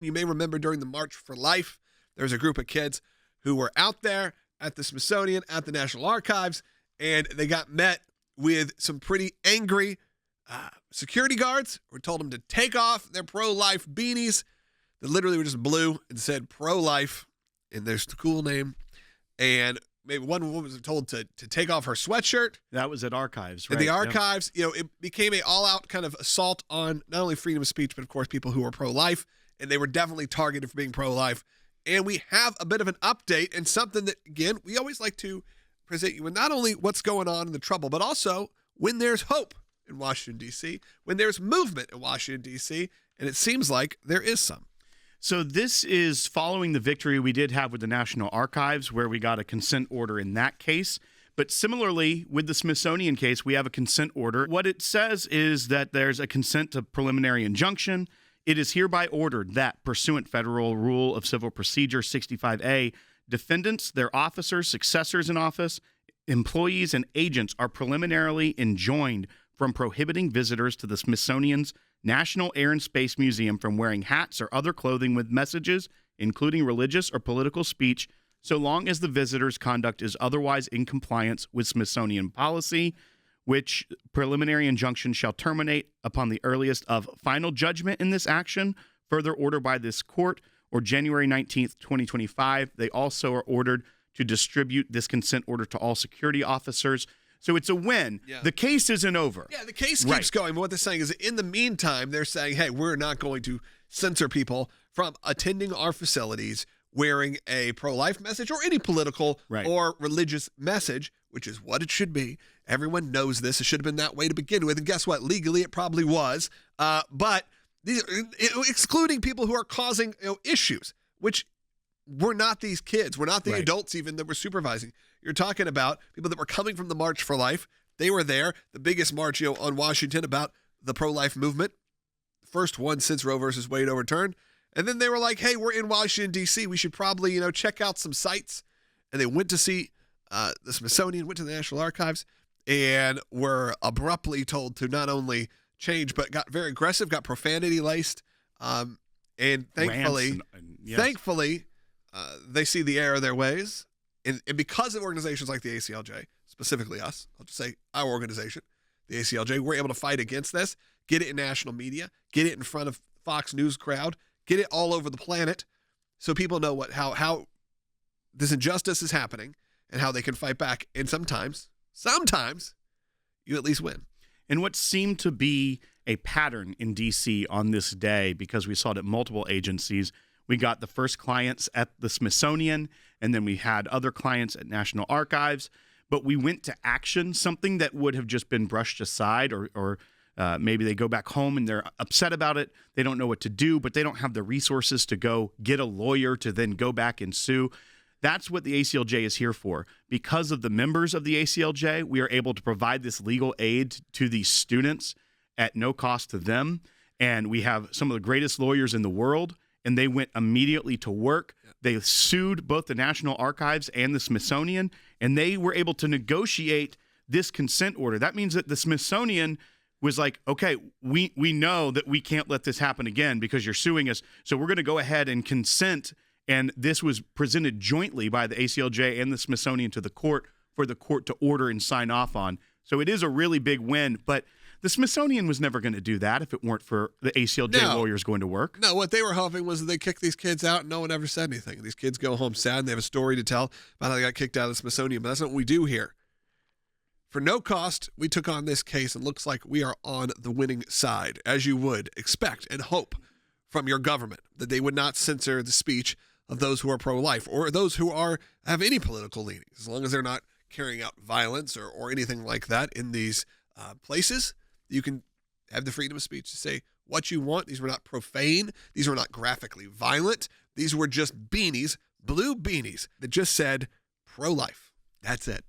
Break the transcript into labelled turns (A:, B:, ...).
A: You may remember during the March for Life, there was a group of kids who were out there at the Smithsonian, at the National Archives, and they got met with some pretty angry security guards who told them to take off their pro-life beanies that literally were just blue and said pro-life, and there's the cool name. And maybe one woman was told to take off her sweatshirt.
B: That was at Archives, right?
A: At the Archives, it became an all-out kind of assault on not only freedom of speech, but of course people who are pro-life, and they were definitely targeted for being pro-life. And we have a bit of an update and something that, again, we always like to present you with not only what's going on in the trouble, but also when there's hope in Washington, D.C., when there's movement in Washington, D.C., and it seems like there is some.
B: So this is following the victory we did have with the National Archives, where we got a consent order in that case. But similarly, with the Smithsonian case, we have a consent order. What it says is that there's a consent to preliminary injunction. It is hereby ordered that, pursuant Federal Rule of Civil Procedure 65A, defendants, their officers, successors in office, employees, and agents are preliminarily enjoined from prohibiting visitors to the Smithsonian's National Air and Space Museum from wearing hats or other clothing with messages, including religious or political speech, so long as the visitor's conduct is otherwise in compliance with Smithsonian policy, which preliminary injunction shall terminate upon the earliest of final judgment in this action, further order by this court, or January 19th, 2025. They also are ordered to distribute this consent order to all security officers. So it's a win. Yeah. The case isn't over.
A: Yeah, the case keeps going. But what they're saying is in the meantime, they're saying, hey, we're not going to censor people from attending our facilities wearing a pro-life message or any political or religious message, which is what it should be. Everyone knows this. It should have been that way to begin with. And guess what? Legally, it probably was. But these, excluding people who are causing issues, which were not these kids. We're not the adults even that we're supervising. You're talking about people that were coming from the March for Life. They were there. The biggest march on Washington about the pro-life movement. First one since Roe versus Wade overturned. And then they were like, hey, we're in Washington, D.C. We should probably, check out some sites. And they went to see the Smithsonian, went to the National Archives, and were abruptly told to not only change, but got very aggressive, got profanity laced. And thankfully, they see the error of their ways. And because of organizations like the ACLJ, specifically us, I'll just say our organization, the ACLJ, we're able to fight against this, get it in national media, get it in front of Fox News crowd, get it all over the planet so people know how this injustice is happening and how they can fight back. And sometimes you at least win.
B: And what seemed to be a pattern in D.C. on this day, because we saw it at multiple agencies, we got the first clients at the Smithsonian, and then we had other clients at National Archives, but we went to action, something that would have just been brushed aside, or maybe they go back home and they're upset about it. They don't know what to do, but they don't have the resources to go get a lawyer to then go back and sue. That's what the ACLJ is here for. Because of the members of the ACLJ, we are able to provide this legal aid to these students at no cost to them. And we have some of the greatest lawyers in the world, and they went immediately to work. They sued both the National Archives and the Smithsonian, and they were able to negotiate this consent order. That means that the Smithsonian was like, okay, we know that we can't let this happen again because you're suing us, so we're going to go ahead and consent. And this was presented jointly by the ACLJ and the Smithsonian to the court for the court to order and sign off on. So it is a really big win, but the Smithsonian was never going to do that if it weren't for the ACLJ lawyers going to work.
A: No, what they were hoping was that they kick these kids out and no one ever said anything. These kids go home sad and they have a story to tell about how they got kicked out of the Smithsonian, but that's not what we do here. For no cost, we took on this case and looks like we are on the winning side, as you would expect and hope from your government, that they would not censor the speech of those who are pro-life or those who have any political leanings, as long as they're not carrying out violence or anything like that in these places. You can have the freedom of speech to say what you want. These were not profane. These were not graphically violent. These were just beanies, blue beanies that just said pro-life. That's it.